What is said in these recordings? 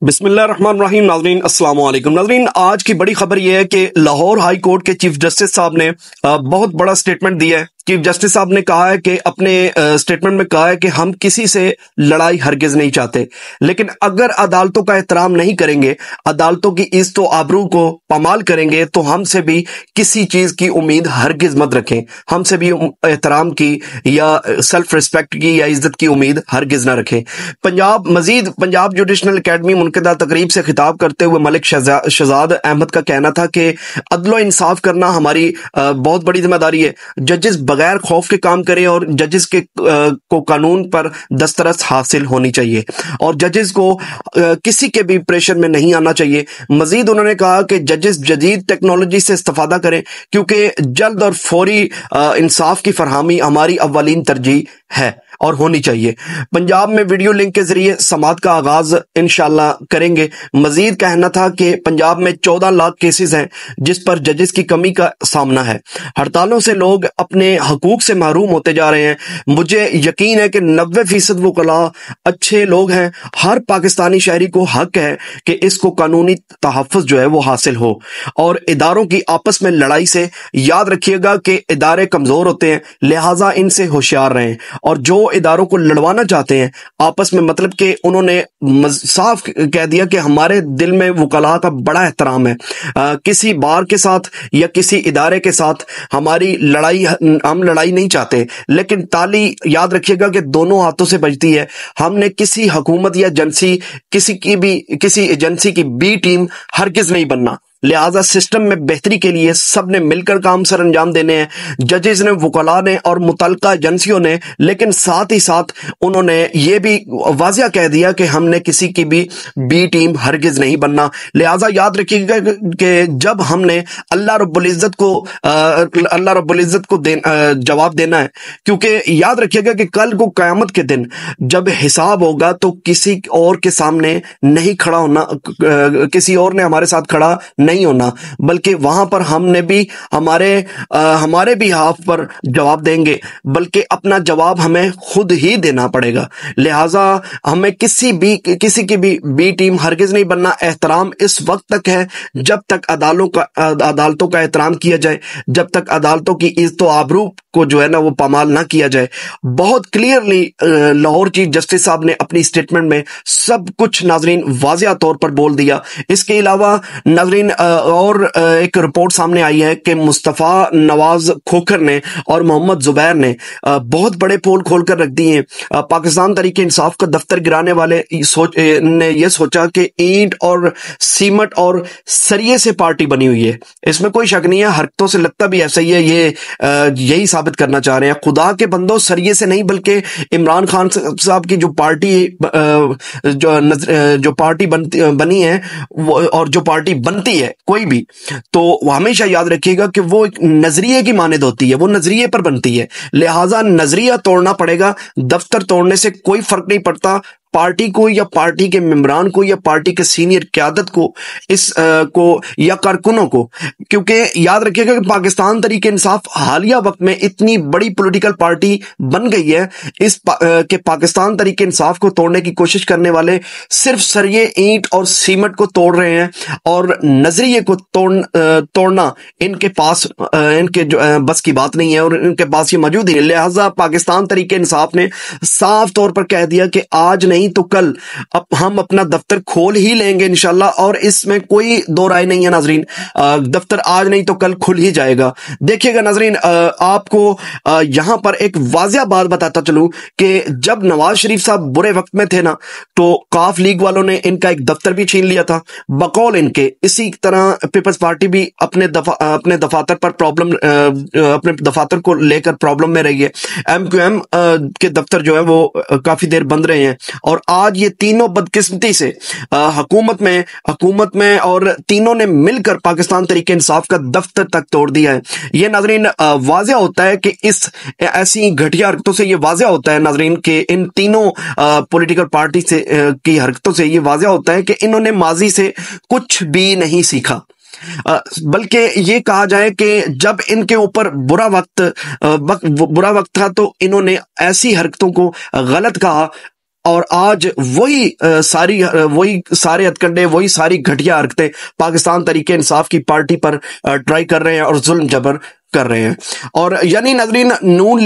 بسم اللہ الرحمن الرحیم۔ ناظرین السلام علیکم۔ ناظرین آج کی بڑی خبر یہ ہے کہ لاہور ہائی کورٹ کے چیف جسٹس صاحب نے بہت بڑا سٹیٹمنٹ دیا ہے۔ چیف جسٹس صاحب نے کہا ہے کہ اپنے سٹیٹمنٹ میں کہا ہے کہ ہم کسی سے لڑائی ہرگز نہیں چاہتے، لیکن اگر عدالتوں کا احترام نہیں کریں گے، عدالتوں کی عزت و آبرو کو پامال کریں گے تو ہم سے بھی کسی چیز کی امید ہرگز مت رکھیں، ہم سے بھی احترام کی یا سیلف ریسپیکٹ کی یا عزت کی امید ہرگز نہ رکھیں۔ پنجاب جوڈیشنل اکیڈمی منعقدہ تقریب سے خطاب کرتے ہوئے ملک شہزاد احمد کا کہنا تھا کہ عدل و انصاف کرنا ہماری بہت بڑی ذمہ داری ہے۔ ججز بغیر خوف کے کام کریں اور ججز کو قانون پر دسترس حاصل ہونی چاہیے اور ججز کو کسی کے بھی پریشر میں نہیں آنا چاہیے۔ مزید انہوں نے کہا کہ ججز جدید ٹیکنالوجی سے استفادہ کریں کیونکہ جلد اور فوری انصاف کی فراہمی ہماری اولین ترجیح ہے اور ہونی چاہیے۔ پنجاب میں ویڈیو لنک کے ذریعے سماعت کا آغاز انشاءاللہ کریں گے۔ مزید کہنا تھا کہ پنجاب میں 14 لاکھ کیسز ہیں جس پر ججز کی کمی کا سامنا ہے۔ ہڑتالوں سے لوگ اپنے حقوق سے محروم ہوتے جا رہے ہیں۔ مجھے یقین ہے کہ 90% وکلاء اچھے لوگ ہیں۔ ہر پاکستانی شہری کو حق ہے کہ اس کو قانونی تحفظ جو ہے وہ حاصل ہو، اور اداروں کی آپس میں لڑائی سے یاد رکھیے گا کہ ادارے کمزور ہوتے ہیں، لہٰذا ان سے ہوشیار رہیں، اور جو اداروں کو لڑوانا چاہتے ہیں آپس میں، مطلب کہ انہوں نے صاف کہہ دیا کہ ہمارے دل میں وکلاء کا بڑا احترام ہے، کسی بار کے ساتھ یا کسی ادارے کے ساتھ ہماری لڑائی، ہم لڑائی نہیں چاہتے، لیکن تالی یاد رکھیے گا کہ دونوں ہاتھوں سے بجتی ہے۔ ہم نے کسی حکومت یا ایجنسی کسی ایجنسی کی بی ٹیم ہرگز نہیں بننا، لہٰذا سسٹم میں بہتری کے لیے سب نے مل کر کام سر انجام دینے ہیں، ججز نے، وکلاء نے اور متعلقہ ایجنسیوں نے، لیکن ساتھ ہی ساتھ انہوں نے یہ بھی واضح کہہ دیا کہ ہم نے کسی کی بھی بی ٹیم ہرگز نہیں بننا۔ لہٰذا یاد رکھیے گا کہ جب ہم نے اللہ رب العزت کو جواب دینا ہے، کیونکہ یاد رکھیے گا کہ کل کو قیامت کے دن جب حساب ہوگا تو کسی اور کے سامنے نہیں کھڑا ہونا، کسی اور نے ہمارے ساتھ کھڑا نہیں ہونا، بلکہ وہاں پر ہم نے بھی ہمارے بھی ہاف پر جواب دیں گے، بلکہ اپنا جواب ہمیں خود ہی دینا پڑے گا۔ لہٰذا ہمیں کسی کی بھی بی ٹیم ہرگز نہیں بننا۔ احترام اس وقت تک ہے جب تک عدالتوں کا احترام کیا جائے، جب تک عدالتوں کی عزت و آبرو کو جو ہے نا وہ پامال نہ کیا جائے۔ بہت کلیئرلی لاہور چیف جسٹس صاحب نے اپنی سٹیٹمنٹ میں سب کچھ ناظرین واضح طور پر بول دیا۔ اس کے علاوہ ناظرین اور ایک رپورٹ سامنے آئی ہے کہ مصطفیٰ نواز کھوکھر نے اور محمد زبیر نے بہت بڑے پول کھول کر رکھ دیے ہیں۔ پاکستان تحریک انصاف کا دفتر گرانے والے نے یہ سوچا کہ اینٹ اور سیمٹ اور سریے سے پارٹی بنی ہوئی ہے، اس میں کوئی شک نہیں ہے، حرکتوں سے لگتا بھی ایسا ہی ہے، یہی ثابت کرنا چاہ رہے ہیں۔ خدا کے بندوں، سریے سے نہیں بلکہ عمران خان صاحب کی جو پارٹی بنی ہے اور جو پارٹی بنتی ہے کوئی بھی، تو ہمیشہ یاد رکھیے گا کہ وہ ایک نظریے کی مانند ہوتی ہے، وہ نظریے پر بنتی ہے، لہٰذا نظریہ توڑنا پڑے گا۔ دفتر توڑنے سے کوئی فرق نہیں پڑتا، پارٹی کو یا پارٹی کے ممبران کو یا پارٹی کے سینئر قیادت کو یا کارکنوں کو، کیونکہ یاد رکھیے گا کہ پاکستان تحریک انصاف حالیہ وقت میں اتنی بڑی پولیٹیکل پارٹی بن گئی ہے کہ پاکستان تحریک انصاف کو توڑنے کی کوشش کرنے والے صرف سریے، اینٹ اور سیمٹ کو توڑ رہے ہیں، اور نظریے کو توڑنا ان کے بس کی بات نہیں ہے اور ان کے پاس یہ موجود ہی ہے۔ لہٰذا پاکستان تحریک انصاف نے صاف طور پر کہہ دیا کہ آج نہیں تو کل ہم اپنا دفتر کھول ہی لیں گے انشاءاللہ، اور اس میں کوئی دو رائے نہیں ہے ناظرین، دفتر آج نہیں تو کل کھل ہی جائے گا۔ دیکھیے گا ناظرین، آپ کو یہاں پر ایک واضح بات بتاتا چلوں کہ جب نواز شریف صاحب برے وقت میں تھے نا، تو قاف لیگ والوں نے ان کا ایک دفتر بھی چھین لیا تھا بقول ان کے۔ اسی طرح پیپلز پارٹی بھی اپنے دفاتر کو لے کر پرابلم میں رہی ہے۔ ایم کیو ایم کے دفتر جو ہے وہ کافی دیر بند رہے ہیں، اور آج یہ تینوں بدقسمتی سے حکومت میں اور تینوں نے مل کر پاکستان تحریک انصاف کا دفتر تک توڑ دیا ہے۔ یہ ناظرین واضح ہوتا ہے کہ اس ایسی گھٹیا حرکتوں سے یہ واضح ہوتا ہے ناظرین کہ ان تینوں پولیٹیکل پارٹی کی حرکتوں سے یہ واضح ہوتا ہے کہ انہوں نے ماضی سے کچھ بھی نہیں سیکھا، بلکہ یہ کہا جائے کہ جب ان کے اوپر برا وقت تھا تو انہوں نے ایسی حرکتوں کو غلط کہا اور آج وہی سارے ہتھکنڈے، وہی ساری گھٹیا حرکتیں پاکستان تحریک انصاف کی پارٹی پر ٹرائی کر رہے ہیں اور ظلم جبر کر رہے ہیں. اور یعنی ناظرین، نون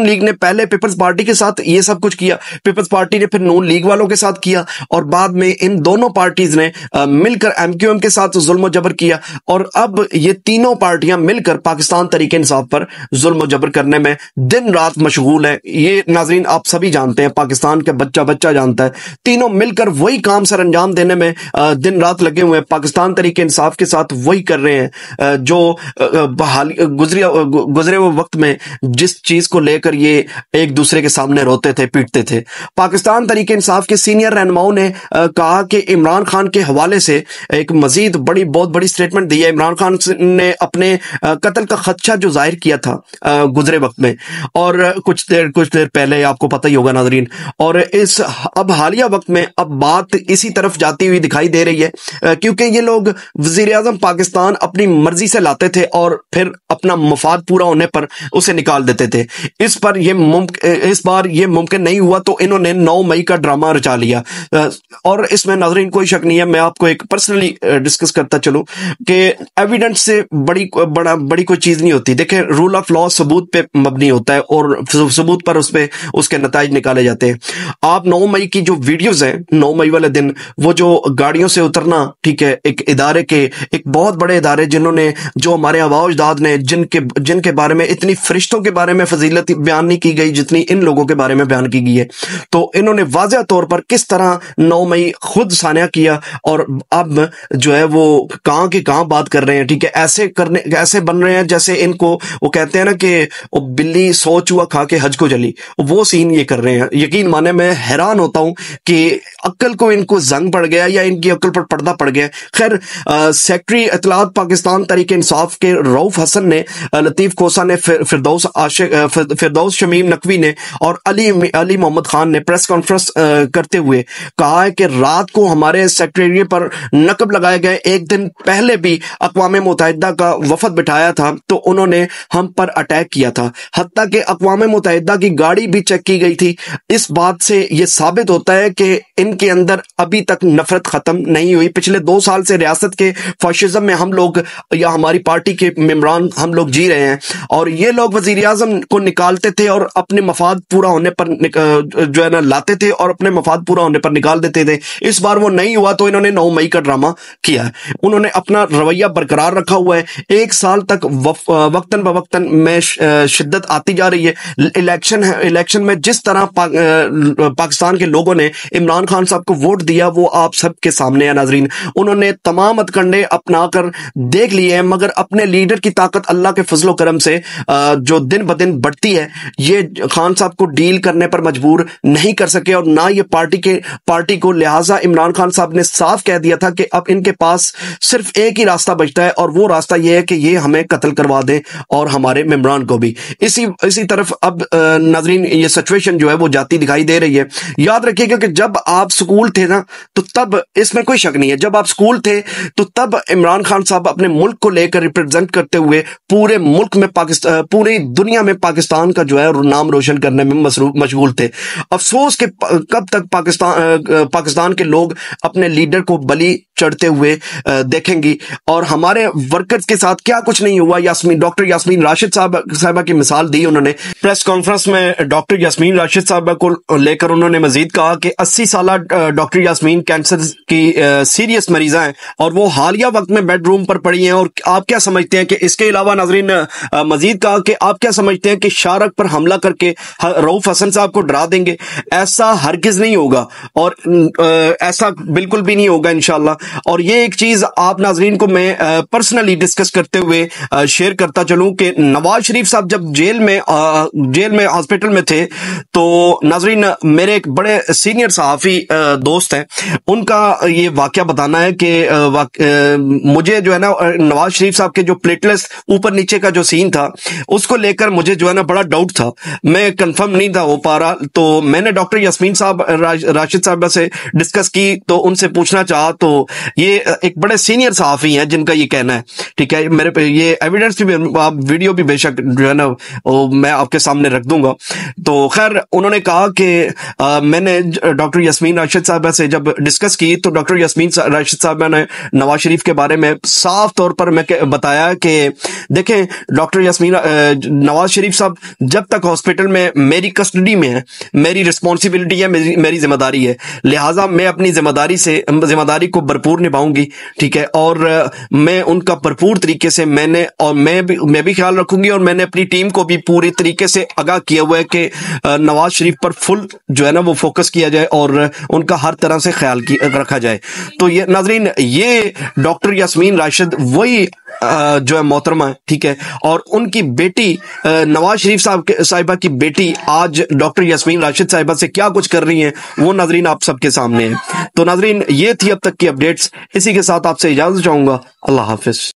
لیگ نے پہلے پیپلز پارٹی کے ساتھ یہ سب کچھ کیا، پیپلز پارٹی نے پھر نون لیگ والوں کے ساتھ کیا، اور بعد میں ان دونوں پارٹیز نے مل کر ایم کیو ایم کے ساتھ ظلم و جبر کیا، اور اب یہ تینوں پارٹیاں مل کر پاکستان تحریک انصاف پر ظلم و جبر کرنے میں دن رات مشغول ہیں. یہ ناظرین آپ سبھی جانتے ہیں، پاکستان کا بچہ جانتا ہے، تینوں مل کر وہی کام سر انجام دینے میں دن رات لگے ہوئے ہیں. پاکستان تحریک انصاف کے ساتھ وہی کر رہے ہیں جو گزرے ہوئے وقت میں جس چیز کو لے کر یہ ایک دوسرے کے سامنے روتے تھے، پیٹتے تھے. پاکستان تحریک انصاف کے سینئر رہنماؤں نے کہا کہ عمران خان کے حوالے سے ایک مزید بہت بڑی سٹیٹمنٹ دی ہے. عمران خان نے اپنے قتل کا خدشہ جو ظاہر کیا تھا گزرے وقت میں، اور کچھ دیر پہلے، آپ کو پتہ ہی ہوگا ناظرین، اور اب حالیہ وقت میں اب بات اسی طرف جاتی ہوئی دکھائی دے رہی ہے، کیونکہ یہ لوگ وزیر اعظم پاکستان اپنی مرضی سے لاتے تھے اور پھر اپنا مفاد پورا ہونے پر اسے نکال دیتے تھے. اس بار یہ ممکن نہیں ہوا تو انہوں نے 9 مئی کا ڈرامہ رچا لیا. اور اس میں ناظرین کوئی شک نہیں ہے، میں آپ کو ایک پرسنلی ڈسکس کرتا چلوں کہ ایویڈنس سے بڑی کوئی چیز نہیں ہوتی. دیکھیں، رول آف لا ثبوت پہ مبنی ہوتا ہے، اور ثبوت پر اس کے نتائج نکالے جاتے ہیں. آپ 9 مئی کی جو ویڈیوز ہیں، 9 مئی والے دن وہ جو گاڑیوں سے اترنا، ٹھیک ہے، ایک بہت بڑے ادارے جنہوں نے، جو ہمارے آباء و اجداد نے، جن کے بارے میں اتنی فرشتوں کے بارے میں فضیلت بیان نہیں کی گئی جتنی ان لوگوں کے بارے میں بیان کی گئی ہے، تو انہوں نے واضح طور پر کس طرح 9 مئی خود سانحہ کیا، اور اب جو ہے وہ کہاں کی کہاں بات کر رہے ہیں. ٹھیک ہے، ایسے بن رہے ہیں جیسے ان کو، وہ کہتے ہیں نا کہ وہ بلی سو چوہا کھا کے حج کو چلی، وہ سین یہ کر رہے ہیں. یقین مانے میں حیران ہوتا ہوں کہ عقل کو ان کو زنگ پڑ گیا یا ان کی عقل پر پردہ پڑ گیا. خیر، سیکٹری اطلاعات پاکستان تحریک انصاف کے رؤف حسن نے، لطیف کھوسہ نے، فردوس شمیم نقوی نے اور علی محمد خان نے پریس کانفرنس کرتے ہوئے کہا ہے کہ رات کو ہمارے سیکریٹریٹ پر نقب لگائے گئے ایک دن پہلے بھی اقوام متحدہ کا وفد بٹھایا تھا تو انہوں نے ہم پر اٹیک کیا تھا، حتیٰ کہ اقوام متحدہ کی گاڑی بھی چیک کی گئی تھی. اس بات سے یہ ثابت ہوتا ہے کہ ان کے اندر ابھی تک نفرت ختم نہیں ہوئی. پچھلے 2 سال سے ریاست کے فاشزم میں ہم لوگ، یا ہماری پارٹی کے ممبران، ہم لوگ جی رہے ہیں، اور یہ لوگ وزیر اعظم کو نکالتے تھے اور اپنے مفاد پورا ہونے پر جو ہے نا لاتے تھے اور اپنے مفاد پورا ہونے پر نکال دیتے تھے. اس بار وہ نہیں ہوا تو انہوں نے 9 مئی کا ڈرامہ کیا ہے. انہوں نے اپنا رویہ برقرار رکھا ہوا ہے. 1 سال تک وقتاً بوقتاً میں شدت آتی جا رہی ہے. الیکشن میں جس طرح پاکستان کے لوگوں نے عمران خان صاحب کو ووٹ دیا وہ آپ سب کے سامنے ہے ناظرین. انہوں نے تمام ہتھکنڈے اپنا کر دیکھ لیے ہیں، مگر اپنے لیڈر کی طاقت اللہ کے فضل و کرم سے جو دن بدن بڑھتی ہے، یہ خان صاحب کو ڈیل کرنے پر مجبور نہیں کر سکے، اور نہ یہ پارٹی کو. لہٰذا عمران خان صاحب نے صاف کہہ دیا تھا کہ اب ان کے پاس صرف ایک ہی راستہ بچتا ہے، اور وہ راستہ یہ ہے کہ یہ ہمیں قتل کروا دیں اور ہمارے ممبران کو بھی. اسی طرف اب ناظرین یہ سچویشن جو ہے وہ جاتی دکھائی دے رہی ہے. یاد رکھیے گا کہ جب آپ سکول تھے نا، تو تب اس میں کوئی شک نہیں ہے، جب آپ سکول تھے تو تب عمران خان صاحب اپنے ملک کو لے کر ریپرزینٹ کرتے ہوئے پورے ملک میں پوری دنیا میں پاکستان کا جو ہے نام روشن کرنے میں مشغول تھے. افسوس کہ کب تک پاکستان کے لوگ اپنے لیڈر کو بلی چڑھتے ہوئے دیکھیں گی، اور ہمارے ورکرز کے ساتھ کیا کچھ نہیں ہوا. ڈاکٹر یاسمین راشد صاحبہ کی مثال دی انہوں نے پریس کانفرنس میں. ڈاکٹر یاسمین راشد صاحبہ کو لے کر انہوں نے مزید کہا کہ 80 سالہ ڈاکٹر یاسمین کینسر کی سیریس مریضہ ہیں اور وہ حالیہ وقت میں بیڈ روم پر پڑی ہیں. اور آپ کیا سمجھتے ہیں کہ اس کے علاوہ ناظرین مزید کہا کہ آپ کیا سمجھتے ہیں کہ شارک پر حملہ کر کے رؤف حسن صاحب کو ڈرا دیں گے؟ ایسا ہرگز نہیں ہوگا، اور ایسا بالکل بھی نہیں ہوگا انشاءاللہ. اور یہ ایک چیز آپ ناظرین کو میں پرسنلی ڈسکس کرتے ہوئے شیئر کرتا چلوں کہ نواز شریف صاحب جب جیل میں ہاسپٹل میں تھے تو ناظرین میرے ایک بڑے سینئر صحافی دوست ہیں، ان کا یہ واقعہ بتانا ہے کہ مجھے جو ہے نا نواز شریف صاحب کے جو پلیٹلیٹس اوپر نیچے کا جو سین تھا اس کو لے کر مجھے جو ہے نا بڑا ڈاؤٹ تھا، میں کنفرم نہیں تھا ہو پا رہا. تو میں نے ڈاکٹر یاسمین صاحب راشد صاحبہ سے ڈسکس کی تو ان سے پوچھنا چاہا تو یہ ایک بڑے سینئر صحافی ہیں جن کا یہ کہنا ہے، ٹھیک ہے، میرے پہ یہ ایویڈنس بھی آپ ویڈیو بھی بے شک جو ہے نا میں آپ کے سامنے رکھ دوں گا۔ تو خیر انہوں نے کہا کہ میں نے ڈاکٹر یاسمین راشد صاحبہ سے جب ڈسکس کی تو ڈاکٹر یاسمین راشد صاحبہ نے نواز شریف کے بارے میں صاف طور پر میں بتایا کہ دیکھیں ڈاکٹر یاسمین نواز شریف صاحب جب تک ہاسپٹل میں میری کسٹڈی میں ہے، میری رسپانسبلٹی ہے، میری ذمہ داری ہے، لہٰذا میں اپنی ذمہ داری کو بھرپور نبھاؤں گی، ٹھیک ہے، اور میں ان کا بھرپور طریقے سے میں بھی خیال رکھوں گی، اور میں نے اپنی ٹیم کو بھی پوری طریقے سے آگاہ کیا ہوا ہے کہ نواز شریف پر فل جو ہے نا وہ فوکس کیا جائے اور ان کا ہر طرح سے خیال رکھا جائے۔ تو یہ ناظرین یہ ڈاکٹر یاسمین راشد وہی جو ہے محترمہ ہے، ٹھیک ہے، اور ان کی بیٹی نواز شریف صاحبہ کی بیٹی آج ڈاکٹر یاسمین راشد صاحبہ سے کیا کچھ کر رہی ہیں وہ ناظرین آپ سب کے سامنے ہے۔ تو ناظرین یہ تھی اب تک کی اپڈیٹس، اسی کے ساتھ آپ سے اجازت چاہوں گا، اللہ حافظ۔